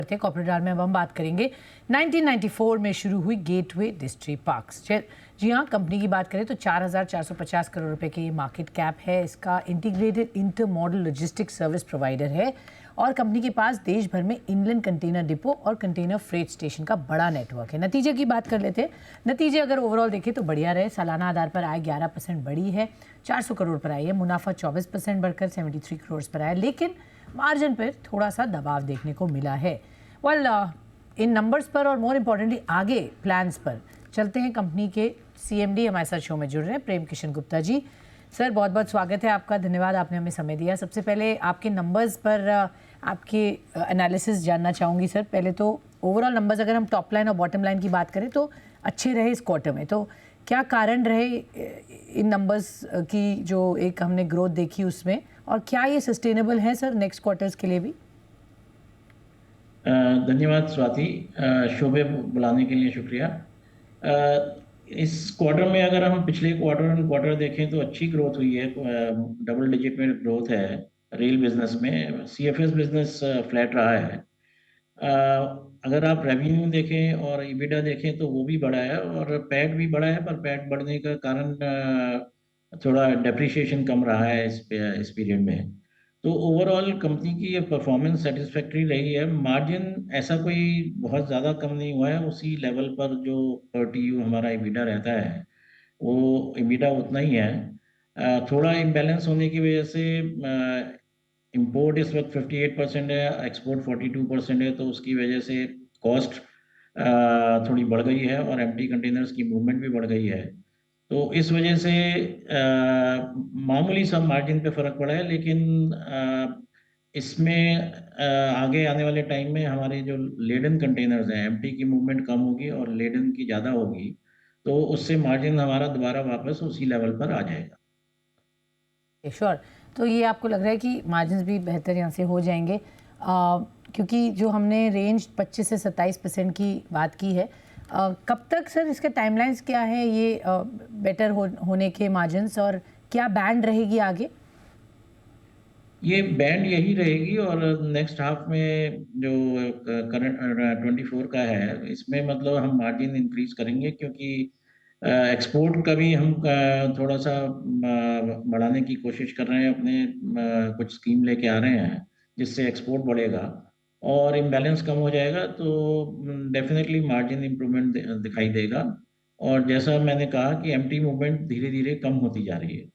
बढ़ते हैं corporate are में। अब हम बात करेंगे 1994 में शुरू हुई गेटवे डिस्ट्रिक्ट पार्क्स। जी हाँ, कंपनी की बात करें तो 4,450 करोड़ रुपए की मार्केट कैप है। इसका integrated inter model logistic service provider है और कंपनी के पास देश भर में इनलैंड कंटेनर डिपो और कंटेनर फ्रेट स्टेशन का बड़ा नेटवर्क है। नतीजे की बात कर लेते हैं। नतीजे अगर ओवरऑल देखें तो बढ़िया रहे। सालाना आधार पर आय 11% बढ़ी है, 400 करोड़ पर आई है। मुनाफा 24% बढ़कर 73 करोड़ पर आया, लेकिन मार्जिन पर थोड़ा सा दबाव देखने को मिला है। इन नंबर्स पर और मोर इम्पोर्टेंटली आगे प्लान्स पर चलते हैं। कंपनी के CMD हमारे साथ शो में जुड़ रहे हैं, प्रेम किशन गुप्ता जी। सर, बहुत बहुत स्वागत है आपका, धन्यवाद आपने हमें समय दिया। सबसे पहले आपके नंबर्स पर आपके एनालिसिस जानना चाहूँगी सर। पहले तो ओवरऑल नंबर्स, अगर हम टॉप लाइन और बॉटम लाइन की बात करें तो अच्छे रहे इस क्वार्टर में, तो क्या कारण रहे इन नंबर्स की जो एक हमने ग्रोथ देखी उसमें, और क्या ये सस्टेनेबल है सर नेक्स्ट क्वार्टर्स के लिए भी? धन्यवाद स्वाति, शो पे बुलाने के लिए शुक्रिया। इस क्वार्टर में अगर हम पिछले क्वार्टर देखें तो अच्छी ग्रोथ हुई है, डबल डिजिट में ग्रोथ है रेल बिजनेस में। CFS बिजनेस फ्लैट रहा है। अगर आप रेवेन्यू देखें और EBITDA देखें तो वो भी बढ़ा है और पैट भी बढ़ा है, पर पैट बढ़ने का कारण थोड़ा डेप्रिसिएशन कम रहा है इस पीरियड में। तो ओवरऑल कंपनी की ये परफॉर्मेंस सेटिस्फैक्ट्री रही है। मार्जिन ऐसा कोई बहुत ज़्यादा कम नहीं हुआ है, उसी लेवल पर जो पर TU हमारा EBITDA रहता है वो EBITDA उतना ही है। थोड़ा इम्बैलेंस होने की वजह से इंपोर्ट इस वक्त 58% है, एक्सपोर्ट 42% है, तो उसकी वजह से कॉस्ट थोड़ी बढ़ गई है और एम्प्टी कंटेनर्स की मूवमेंट भी बढ़ गई है। तो इस वजह से मामूली सा मार्जिन पे फर्क पड़ा है, लेकिन इसमें आगे आने वाले टाइम में हमारे जो लेडन कंटेनर्स हैं, एम्प्टी की मूवमेंट कम होगी और लेडन की ज़्यादा होगी, तो उससे मार्जिन हमारा दोबारा वापस उसी लेवल पर आ जाएगा। श्योर। तो ये आपको लग रहा है कि मार्जिन्स भी बेहतर यहाँ से हो जाएंगे, क्योंकि जो हमने रेंज 25 से 27% की बात की है, कब तक सर इसके टाइमलाइंस क्या है ये बेटर होने के मार्जिन्स, और क्या बैंड रहेगी आगे? ये बैंड यही रहेगी और नेक्स्ट हाफ में जो करंट 24 का है, इसमें मतलब हम मार्जिन इंक्रीज करेंगे, क्योंकि एक्सपोर्ट का भी हम थोड़ा सा बढ़ाने की कोशिश कर रहे हैं। अपने कुछ स्कीम लेके आ रहे हैं जिससे एक्सपोर्ट बढ़ेगा और इम्बैलेंस कम हो जाएगा, तो डेफिनेटली मार्जिन इम्प्रूवमेंट दिखाई देगा। और जैसा मैंने कहा कि एम्प्टी मूवमेंट धीरे धीरे कम होती जा रही है।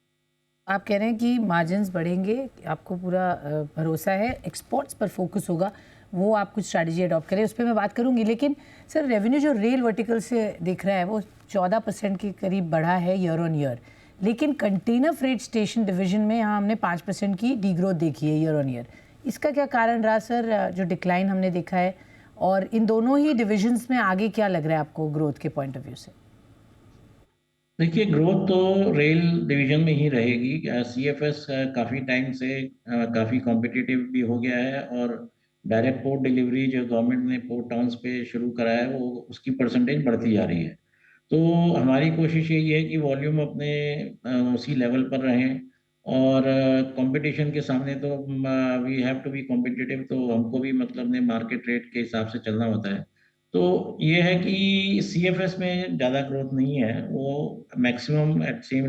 आप कह रहे हैं कि मार्जिन्स बढ़ेंगे, आपको पूरा भरोसा है, एक्सपोर्ट्स पर फोकस होगा, वो आप कुछ स्ट्रैटेजी अडॉप्ट करें, उस पर मैं बात करूंगी। लेकिन सर, रेवेन्यू जो रेल वर्टिकल से दिख रहा है वो 14% के करीब बढ़ा है ईयर ऑन ईयर, लेकिन कंटेनर फ्रेट स्टेशन डिवीजन में यहाँ हमने 5% की डी ग्रोथ देखी है ईयर ऑन ईयर। इसका क्या कारण रहा सर, जो डिक्लाइन हमने देखा है? और इन दोनों ही डिविजन्स में आगे क्या लग रहा है आपको ग्रोथ के पॉइंट ऑफ व्यू से? देखिए, ग्रोथ तो रेल डिवीजन में ही रहेगी। CFS काफ़ी टाइम से काफ़ी कॉम्पिटिटिव भी हो गया है और डायरेक्ट पोर्ट डिलीवरी जो गवर्नमेंट ने पोर्ट टाउन्स पे शुरू कराया है, वो उसकी परसेंटेज बढ़ती जा रही है। तो हमारी कोशिश यही है कि वॉल्यूम अपने उसी लेवल पर रहें और कंपटीशन के सामने तो we have to be competitive, तो हमको भी मतलब ने मार्केट रेट के हिसाब से चलना होता है। तो ये है कि CFS में ज़्यादा ग्रोथ नहीं है, वो मैक्सिमम एट सेम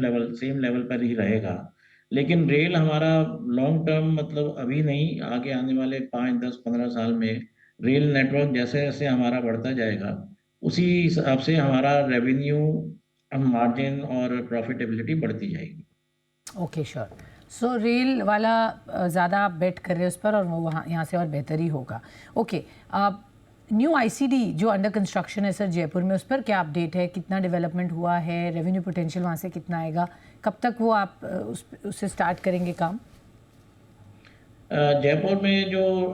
लेवल पर ही रहेगा। लेकिन रेल हमारा लॉन्ग टर्म, मतलब अभी नहीं, आगे आने वाले 5, 10, 15 साल में रेल नेटवर्क जैसे जैसे हमारा बढ़ता जाएगा, उसी हिसाब से हमारा रेवेन्यू, मार्जिन और प्रॉफिटेबिलिटी बढ़ती जाएगी। Okay, sure. सो रेल वाला ज़्यादा आप बेट कर रहे हैं उस पर, और वो वहाँ यहाँ से और बेहतर ही होगा। ओके, न्यू ICD जो अंडर कंस्ट्रक्शन है सर जयपुर में, उस पर क्या अपडेट है? कितना डेवलपमेंट हुआ है? रेवेन्यू पोटेंशियल वहाँ से कितना आएगा? कब तक वो आप उससे स्टार्ट करेंगे काम? जयपुर में जो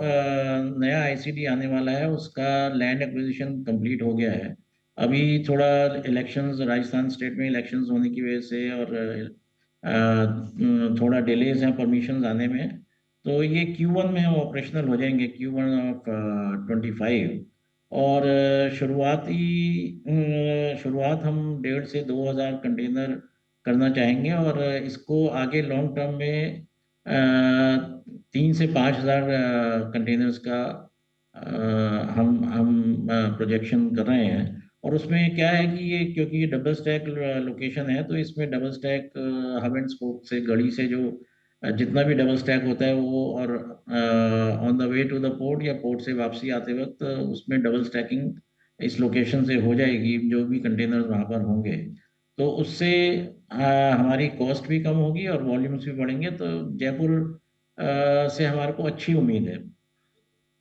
नया ICD आने वाला है, उसका लैंड एक्विजिशन कंप्लीट हो गया है। अभी थोड़ा इलेक्शंस, राजस्थान स्टेट में इलेक्शंस होने की वजह से और थोड़ा डिलेज हैं परमिशंस आने में, तो ये Q1 में हम ऑपरेशनल हो जाएंगे, Q1 ऑफ 25। और शुरुआत हम 1,500 से 2,000 कंटेनर करना चाहेंगे और इसको आगे लॉन्ग टर्म में 3 से 5 हज़ार कंटेनर्स का हम प्रोजेक्शन कर रहे हैं। और उसमें क्या है कि ये क्योंकि ये डबल स्टैक लोकेशन है, तो इसमें double stack hub and spoke से गड़ी से जो जितना भी डबल स्टैक होता है वो, और on the way to the port या पोर्ट से वापसी आते वक्त उसमें डबल स्टैकिंग इस लोकेशन से हो जाएगी, जो भी कंटेनर वहाँ पर होंगे। तो उससे हमारी कॉस्ट भी कम होगी और वॉल्यूम्स भी बढ़ेंगे। तो जयपुर से हमारे को अच्छी उम्मीद है।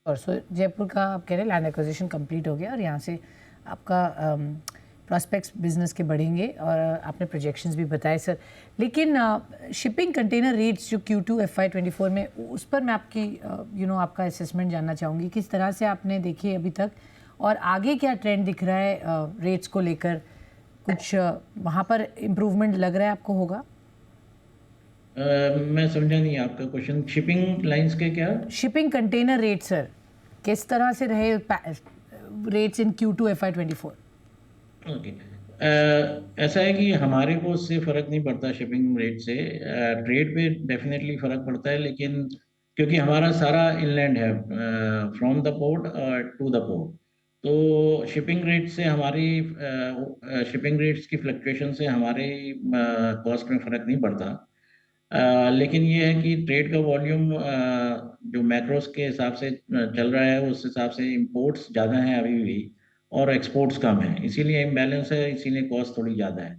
और सो जयपुर का आप कह रहे हैं लैंड एक्विजिशन कंप्लीट हो गया और यहाँ से आपका प्रॉस्पेक्ट्स बिजनेस के बढ़ेंगे और आपने प्रोजेक्शंस भी बताए सर। लेकिन शिपिंग कंटेनर रेट्स जो Q2 FY24 में, उस पर मैं आपकी आपका असेसमेंट जानना चाहूँगी, किस तरह से आपने देखी अभी तक और आगे क्या ट्रेंड दिख रहा है रेट्स को लेकर, कुछ वहाँ पर इम्प्रूवमेंट लग रहा है आपको होगा? मैं समझा नहीं आपका क्वेश्चन। शिपिंग लाइंस के क्या? शिपिंग कंटेनर रेट सर किस तरह से रहे रेट्स इन Q2 FY24? ओके। ऐसा है कि हमारे को उससे फ़र्क नहीं पड़ता शिपिंग रेट से। ट्रेड पे डेफिनेटली फ़र्क पड़ता है, लेकिन क्योंकि हमारा सारा इनलैंड है, from the port to the port, तो शिपिंग रेट से हमारी शिपिंग रेट्स की फ्लक्चुएशन से हमारे कॉस्ट में फ़र्क नहीं पड़ता। लेकिन ये है कि ट्रेड का वॉल्यूम जो मैक्रोस के हिसाब से चल रहा है, उस हिसाब से इंपोर्ट्स ज़्यादा हैं अभी भी और एक्सपोर्ट्स कम है, इसीलिए इम्बैलेंस है, इसीलिए कॉस्ट थोड़ी ज़्यादा है।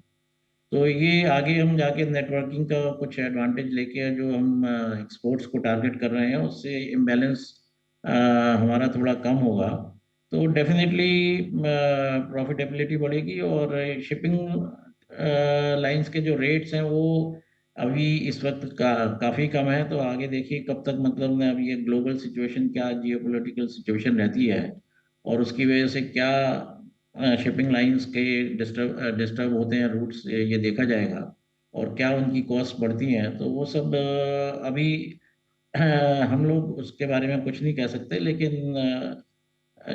तो ये आगे हम जाके नेटवर्किंग का कुछ एडवांटेज लेके जो हम एक्सपोर्ट्स को टारगेट कर रहे हैं, उससे इम्बैलेंस हमारा थोड़ा कम होगा। तो डेफिनेटली प्रॉफिटेबिलिटी बढ़ेगी। और शिपिंग लाइंस के जो रेट्स हैं वो अभी इस वक्त काफ़ी कम है। तो आगे देखिए कब तक, मतलब ना, अभी ये ग्लोबल सिचुएशन क्या, जियोपॉलिटिकल सिचुएशन रहती है और उसकी वजह से क्या शिपिंग लाइंस के डिस्टर्ब होते हैं रूट्स, ये देखा जाएगा। और क्या उनकी कॉस्ट बढ़ती हैं, तो वो सब अभी हम लोग उसके बारे में कुछ नहीं कह सकते। लेकिन अ,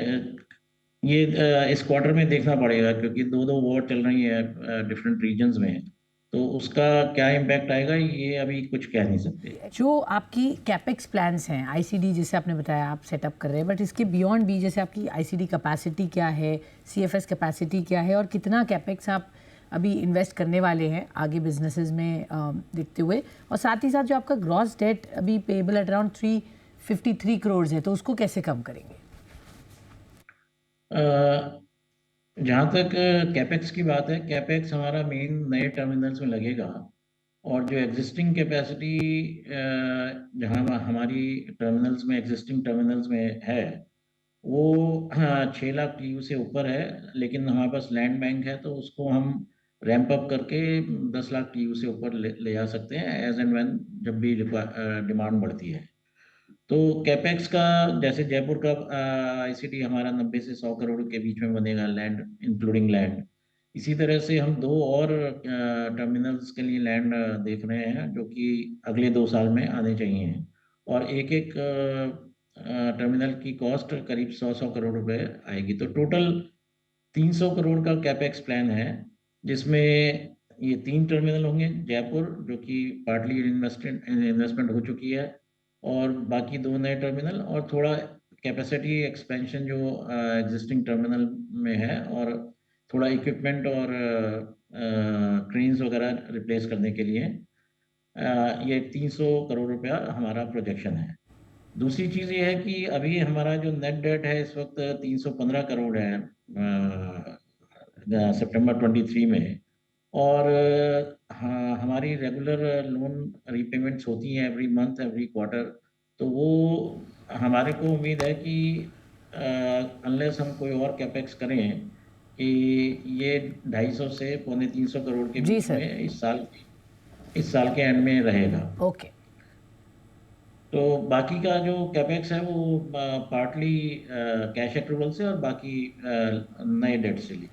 ये इस क्वार्टर में देखना पड़ेगा, क्योंकि दो दो वॉर चल रही है डिफरेंट रीजन्स में। तो उसका क्या इम्पैक्ट आएगा, ये अभी कुछ कह नहीं सकते। जो आपकी कैपेक्स प्लान्स हैं, आईसीडी जैसे आपने बताया आप सेटअप कर रहे हैं, बट इसके बियॉन्ड भी जैसे आपकी आईसीडी कैपेसिटी क्या है, सीएफएस कैपेसिटी क्या है और कितना कैपेक्स आप अभी इन्वेस्ट करने वाले हैं आगे बिजनेसेस में देखते हुए, और साथ ही साथ जो आपका ग्रॉस डेट अभी पेबल एट अराउंड 353 करोड़ है, तो उसको कैसे कम करेंगे? जहाँ तक कैपेक्स की बात है, कैपेक्स हमारा मेन नए टर्मिनल्स में लगेगा। और जो एग्जिस्टिंग कैपेसिटी जहाँ हमारी टर्मिनल्स में, एग्जिस्टिंग टर्मिनल्स में है, वो 6 लाख टीयू से ऊपर है। लेकिन हमारे पास लैंड बैंक है, तो उसको हम रैंप अप करके 10 लाख टीयू से ऊपर ले जा सकते हैं एज एंड व्हेन, जब भी डिमांड बढ़ती है। तो कैपेक्स का, जैसे जयपुर का आईसीटी हमारा 90 से 100 करोड़ के बीच में बनेगा, लैंड इंक्लूडिंग लैंड। इसी तरह से हम दो और टर्मिनल्स के लिए लैंड देख रहे हैं, जो कि अगले 2 साल में आने चाहिए। और एक एक टर्मिनल की कॉस्ट करीब 100 करोड़ रुपए आएगी। तो टोटल 300 करोड़ का कैपेक्स प्लान है, जिसमें ये 3 टर्मिनल होंगे, जयपुर जो कि पार्टली इन्वेस्टमेंट हो चुकी है, और बाकी 2 नए टर्मिनल, और थोड़ा कैपेसिटी एक्सपेंशन जो एग्जिस्टिंग टर्मिनल में है, और थोड़ा इक्विपमेंट और क्रेन्स वगैरह रिप्लेस करने के लिए ये 300 करोड़ रुपया हमारा प्रोजेक्शन है। दूसरी चीज़ ये है कि अभी हमारा जो नेट डेट है इस वक्त 315 करोड़ है सितंबर 23 में। और हाँ, हमारी रेगुलर लोन रीपेमेंट्स होती हैं एवरी मंथ, एवरी क्वार्टर। तो वो हमारे को उम्मीद है कि अनलेस हम कोई और कैपेक्स करें, कि ये 250 से पौने 300 करोड़ के जी बीच सर। में इस साल के एंड में रहेगा। ओके। तो बाकी का जो कैपेक्स है वो पार्टली कैश एक्रूवल से और बाकी नए डेट से लिए।